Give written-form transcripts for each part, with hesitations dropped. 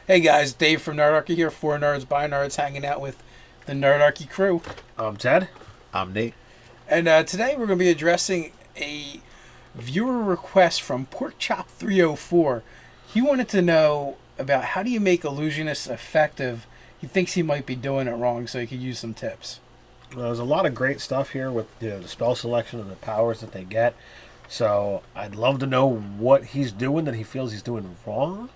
Hey guys, Dave from Nerdarchy here, for Nerds by Nerds, hanging out with the Nerdarchy crew. I'm Ted. I'm Nate. And today we're going to be addressing a viewer request from Porkchop304. He wanted to know about how do you make Illusionists effective. He thinks he might be doing it wrong, so he could use some tips. There's a lot of great stuff here with the spell selection and the powers that they get. So I'd love to know what he's doing that he feels he's doing wrong.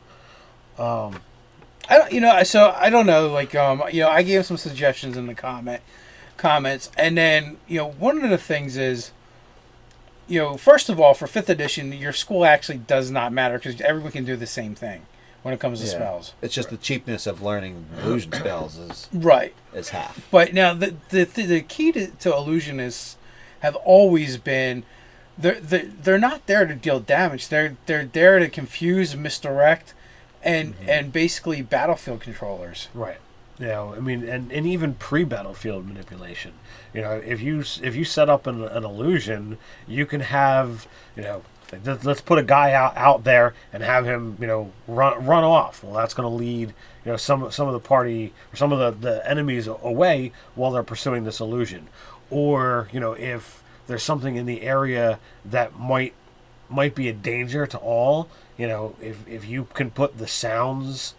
I don't know. I gave him some suggestions in the comments, and then one of the things is, first of all, for 5th edition, your school actually does not matter because everyone can do the same thing when it comes to spells. It's just the cheapness of learning illusion spells is half. But now the key to illusionists have always been they're not there to deal damage. They're there to confuse, misdirect, and basically battlefield controllers. Right. And even pre-battlefield manipulation. If you set up an illusion, you can have, let's put a guy out there and have him, run off. Well, that's going to lead, some of the party or some of the enemies away while they're pursuing this illusion. Or, if there's something in the area that might be a danger to all, if you can put the sounds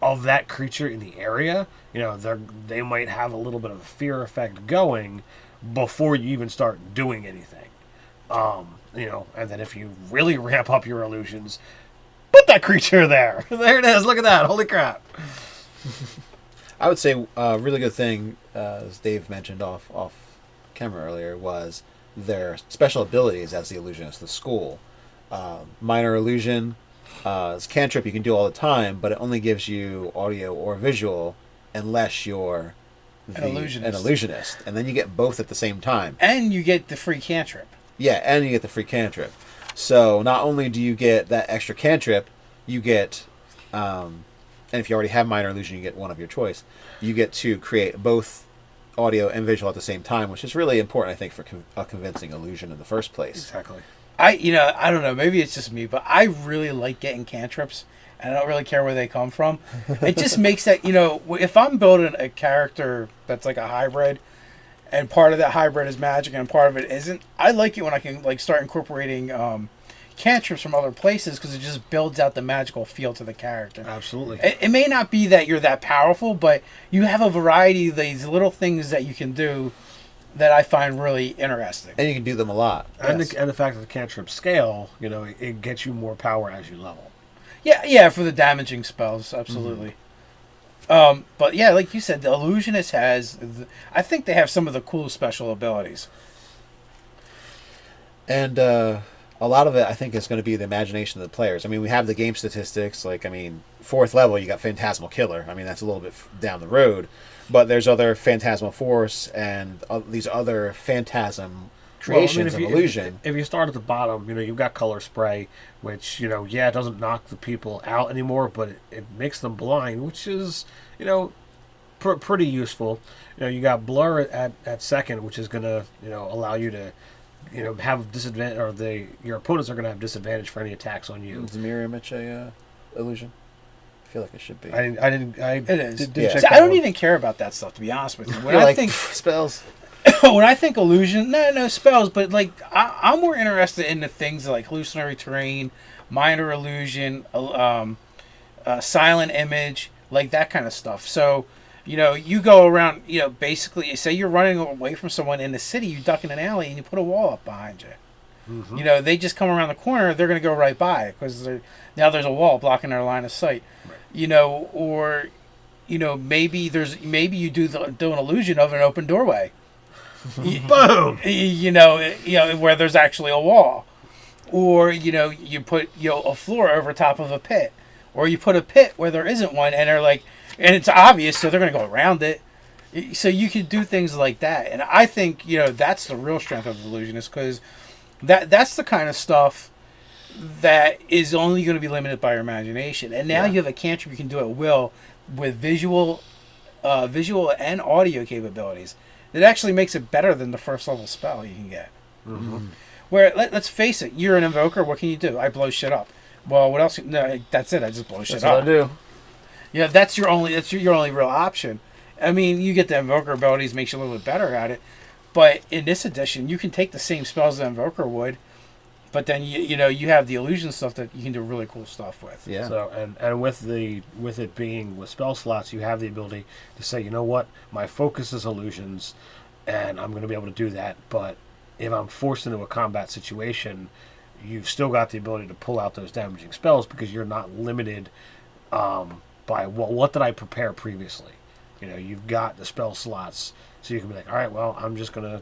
of that creature in the area, they might have a little bit of a fear effect going before you even start doing anything. And then if you really ramp up your illusions, put that creature there. There it is. Look at that. Holy crap. I would say a really good thing, as Dave mentioned off camera earlier, was their special abilities as the illusionist, the school. Minor illusion is cantrip you can do all the time, but it only gives you audio or visual unless you're an illusionist. And then you get both at the same time. And you get the free cantrip. Yeah, and you get the free cantrip. So not only do you get that extra cantrip, you get, and if you already have minor illusion, you get one of your choice. You get to create both audio and visual at the same time, which is really important, I think, for a convincing illusion in the first place. Exactly. I don't know, maybe it's just me, but I really like getting cantrips, and I don't really care where they come from. It just makes that, if I'm building a character that's like a hybrid, and part of that hybrid is magic and part of it isn't, I like it when I can start incorporating cantrips from other places because it just builds out the magical feel to the character. Absolutely. It may not be that you're that powerful, but you have a variety of these little things that you can do that I find really interesting. And you can do them a lot. And the fact that the cantrip scale, it gets you more power as you level. Yeah, for the damaging spells, absolutely. But yeah, like you said, the illusionist I think they have some of the coolest special abilities. And a lot of it, I think, is going to be the imagination of the players. I mean, we have the game statistics. 4th level, you got Phantasmal Killer. I mean, that's a little bit down the road. But there's other Phantasmal Force and these other Phantasm creations of illusion. If you start at the bottom, you've got Color Spray, which, it doesn't knock the people out anymore, but it makes them blind, which is, pretty useful. You got Blur at 2nd, which is going to, allow you to, have disadvantage, or your opponents are going to have disadvantage for any attacks on you. Is the mirror image a illusion? I feel like it should be. It is. Check See, I don't even care about that stuff, to be honest with you. When I think spells. when I think illusion, no spells, but I'm more interested in the things like hallucinatory terrain, minor illusion, silent image, like that kind of stuff. So, you go around, basically, say you're running away from someone in the city, you duck in an alley, and you put a wall up behind you. Mm-hmm. They just come around the corner, they're going to go right by because now there's a wall blocking their line of sight. Right. Maybe you do an illusion of an open doorway. Boom! Where there's actually a wall. Or, you put a floor over top of a pit. Or you put a pit where there isn't one and and it's obvious, so they're going to go around it. So you can do things like that. And I think, that's the real strength of the illusionist because that's the kind of stuff that is only going to be limited by your imagination. And now you have a cantrip you can do at will with visual and audio capabilities. It actually makes it better than the first level spell you can get. Mm-hmm. Where, let's face it, you're an invoker, what can you do? I blow shit up. Well, what else? No, that's it, I just blow shit up. That's what I do. You know, that's your only real option. I mean, you get the Invoker abilities, makes you a little bit better at it. But in this edition, you can take the same spells that Invoker would, but then you have the illusion stuff that you can do really cool stuff with. Yeah. So and with it being with spell slots, you have the ability to say, you know what, my focus is illusions, and I'm going to be able to do that. But if I'm forced into a combat situation, you've still got the ability to pull out those damaging spells because you're not limited by what did I prepare previously. You know, you've got the spell slots, so you can be like, all right, well, I'm just gonna.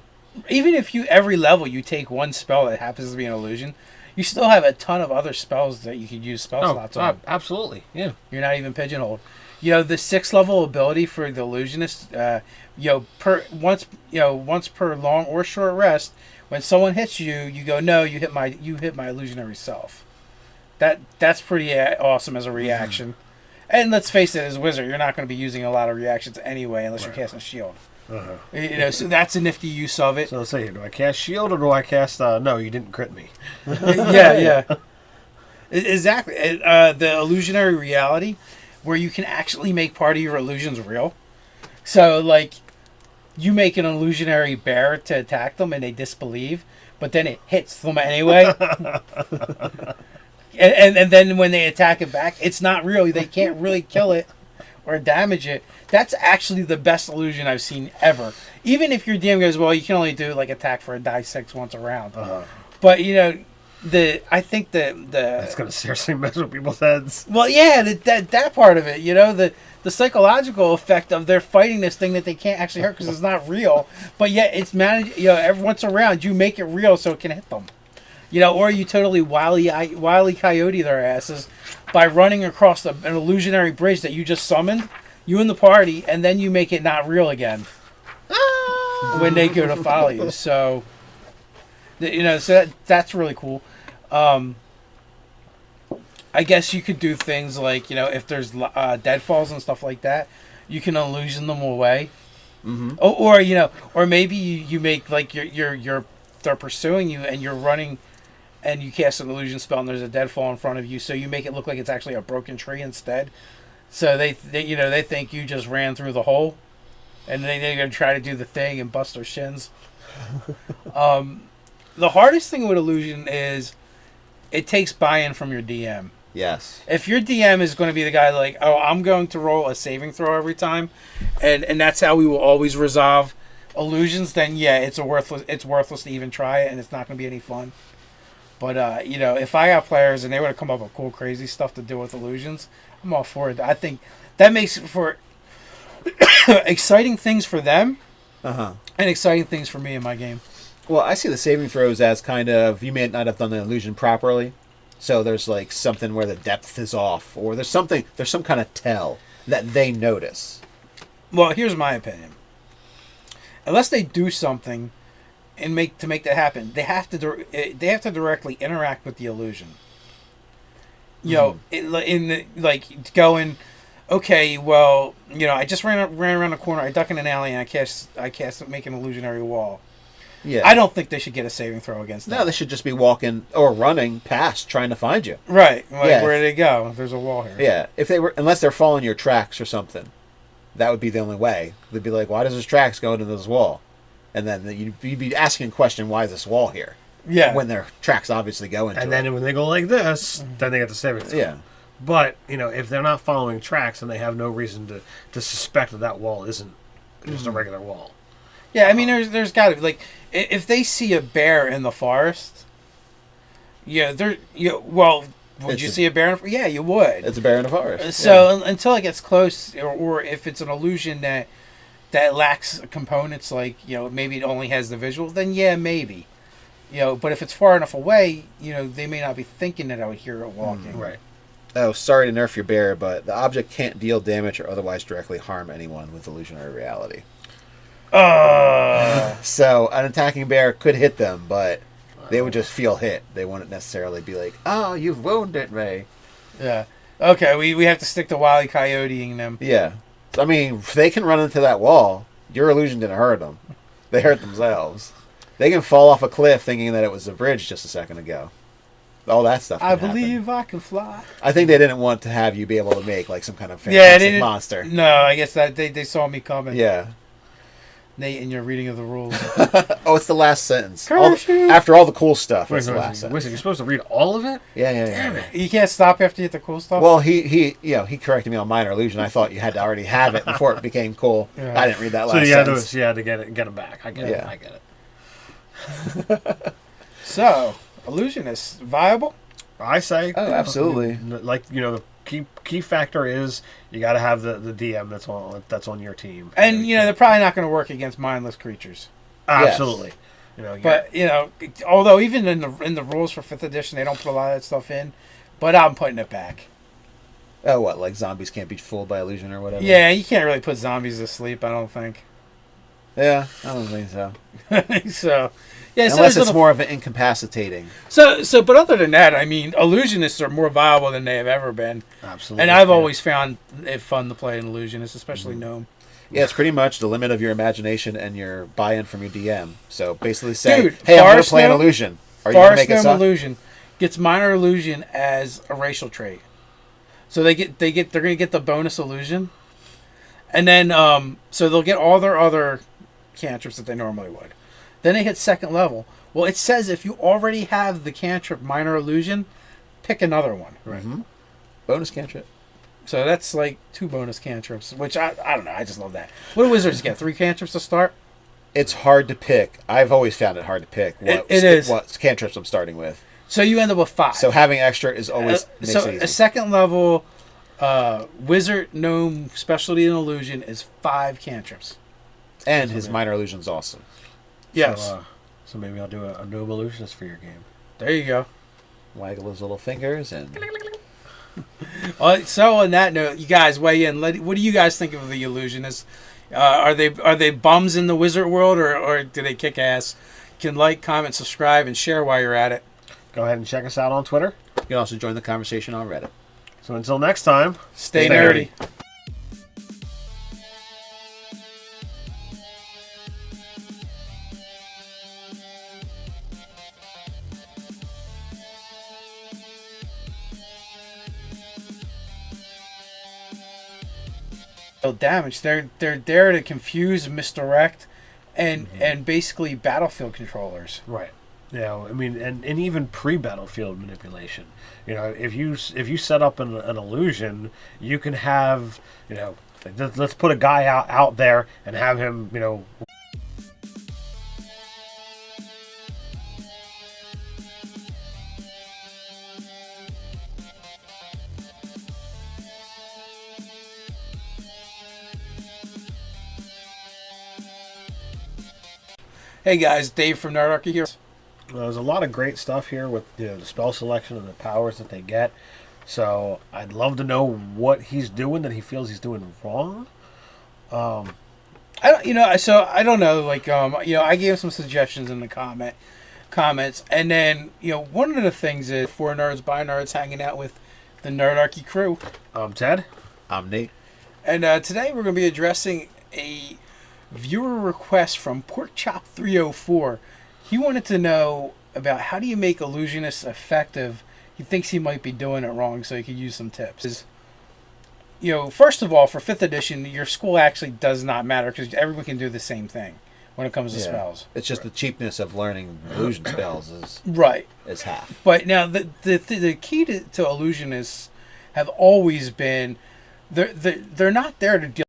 Even if every level you take one spell that happens to be an illusion, you still have a ton of other spells that you could use spell slots on. Absolutely, yeah. You're not even pigeonholed. You know, the 6th level ability for the illusionist, once per long or short rest, when someone hits you, you go, no, you hit my illusionary self. That's pretty awesome as a reaction. And let's face it, as a wizard, you're not going to be using a lot of reactions anyway, unless you're casting shield. You know, so that's a nifty use of it. So let's say here, do I cast shield or do I cast? No, you didn't crit me. Yeah. Exactly. The illusionary reality, where you can actually make part of your illusions real. So, like, you make an illusionary bear to attack them and they disbelieve, but then it hits them anyway. and then when they attack it back, it's not real. They can't really kill it or damage it. That's actually the best illusion I've seen ever. Even if your DM goes, well, you can only do like attack for a die 6 once around. But you know, I think that's gonna seriously mess with people's heads. Well, yeah, that part of it, you know, the psychological effect of they're fighting this thing that they can't actually hurt because it's not real, but yet it's managed. You know, every once around you make it real so it can hit them. You know, or you totally wily coyote their asses by running across an illusionary bridge that you just summoned, you and the party, and then you make it not real again when they go to follow you. So, you know, so that's really cool. I guess you could do things like, you know, if there's deadfalls and stuff like that, you can illusion them away. Mm-hmm. Or you know, or maybe you make like they're pursuing you and you're running. And you cast an illusion spell, and there's a deadfall in front of you, so you make it look like it's actually a broken tree instead. So they think you just ran through the hole, and then they're gonna try to do the thing and bust their shins. The hardest thing with illusion is it takes buy-in from your DM. Yes. If your DM is going to be the guy like, oh, I'm going to roll a saving throw every time, and that's how we will always resolve illusions, then yeah, it's worthless to even try it, and it's not going to be any fun. But, you know, if I got players and they would have come up with cool, crazy stuff to do with illusions, I'm all for it. I think that makes it for exciting things for them and exciting things for me in my game. Well, I see the saving throws as kind of, you may not have done the illusion properly, so there's like something where the depth is off, or there's some kind of tell that they notice. Well, here's my opinion. Unless they do something and make that happen, they have to directly interact with the illusion. You know, going, okay, well, you know, I just ran around the corner, I duck in an alley, and I cast make an illusionary wall. Yeah. I don't think they should get a saving throw against that. No, they should just be walking or running past, trying to find you. Right. Like, where did they go? There's a wall here. Yeah. Unless they're following your tracks or something, that would be the only way. They'd be like, why does his tracks go into this wall? And then you'd be asking a question, why is this wall here? Yeah. When their tracks obviously go into it. And then when they go like this, then they get the saving throw. Yeah. But, you know, if they're not following tracks, and they have no reason to suspect that wall isn't just a regular wall. Yeah, I mean, there's got to be, like, if they see a bear in the forest, would you see a bear in the forest? Yeah, you would. It's a bear in the forest. So until it gets close, or if it's an illusion that lacks components, like, you know, maybe it only has the visual, then yeah, maybe. You know, but if it's far enough away, you know, they may not be thinking that I would hear it walking. Right. Oh, sorry to nerf your bear, but the object can't deal damage or otherwise directly harm anyone with illusionary reality. So an attacking bear could hit them, but they would just feel hit. They wouldn't necessarily be like, oh, you've wounded me. Yeah. Okay, we have to stick to Wile E. Coyoteing them. Yeah. I mean, if they can run into that wall, your illusion didn't hurt them. They hurt themselves. They can fall off a cliff thinking that it was a bridge just a second ago. all that stuff. I can believe happen. I can fly. I think they didn't want to have you be able to make like some kind of Yeah, fantastic they didn't, monster. No, I guess that they saw me coming. Yeah. Nate, in your reading of the rules. Oh, it's the last sentence. Curse you. After all the cool stuff, Wait, it's the last sentence. you're supposed to read all of it? Yeah. Damn it. You can't stop after you hit the cool stuff? Well, he corrected me on minor illusion. I thought you had to already have it before it became cool. Yeah. I didn't read that So last sentence. you had to get it back. I get it. Yeah. I get it. So, Illusionist, viable? I say, Oh, absolutely. Like the key factor is you got to have the DM that's on your team, And, they're probably not going to work against mindless creatures. absolutely. But, although even in the rules for 5th edition, they don't put a lot of that stuff in, but I'm putting it back. Oh, what? Like zombies can't be fooled by illusion or whatever? Yeah, you can't really put zombies to sleep, I don't think. Yeah, I don't think so. So, yeah. Unless it's more of an incapacitating. But other than that, I mean, illusionists are more viable than they have ever been. Absolutely. And I've always found it fun to play an illusionist, especially gnome. Yeah, it's pretty much the limit of your imagination and your buy-in from your DM. So basically say, Dude, hey, I'm going to Forest play an Gnome- illusion. Are you going to Forest make it gnome suck? illusion gets minor illusion as a racial trait, so they're going to get the bonus illusion, and then so they'll get all their other cantrips that they normally would. Then they hit 2nd level. Well, it says if you already have the cantrip minor illusion, pick another one. Right. Mm-hmm. Bonus cantrip. So that's like 2 bonus cantrips, which I don't know. I just love that. What do wizards get? 3 cantrips to start? It's hard to pick. I've always found it hard to pick It is. what cantrips I'm starting with. So you end up with 5. So having extra is always makes so it easy. a 2nd level wizard gnome specialty in illusion is 5 cantrips. And his minor illusion's awesome. Yes. So maybe I'll do a gnome illusionist for your game. There you go. Waggle his little fingers and So on that note, you guys weigh in. What do you guys think of the illusionists? Are they bums in the wizard world, or do they kick ass? You can like, comment, subscribe, and share while you're at it. Go ahead and check us out on Twitter. you can also join the conversation on Reddit. So until next time, Stay Stay nerdy. nerdy. Damage. They're there to confuse, misdirect, and basically battlefield controllers. right? I mean, and even pre-battlefield manipulation. If you set up an illusion, you can have let's put a guy out there and have him Hey guys, Dave from Nerdarchy here. There's a lot of great stuff here with the spell selection and the powers that they get. So I'd love to know what he's doing that he feels he's doing wrong. I don't know. Like, I gave some suggestions in the comments, and then one of the things is for nerds by nerds hanging out with the Nerdarchy crew. Ted? I'm Nate. And today we're going to be addressing a viewer request from Porkchop304. He wanted to know about how do you make illusionists effective. He thinks he might be doing it wrong, so he could use some tips. First of all, for 5th edition, your school actually does not matter because everyone can do the same thing when it comes to spells. It's just the cheapness of learning illusion spells Right. is half. But now the key to illusionists have always been they're not there to deal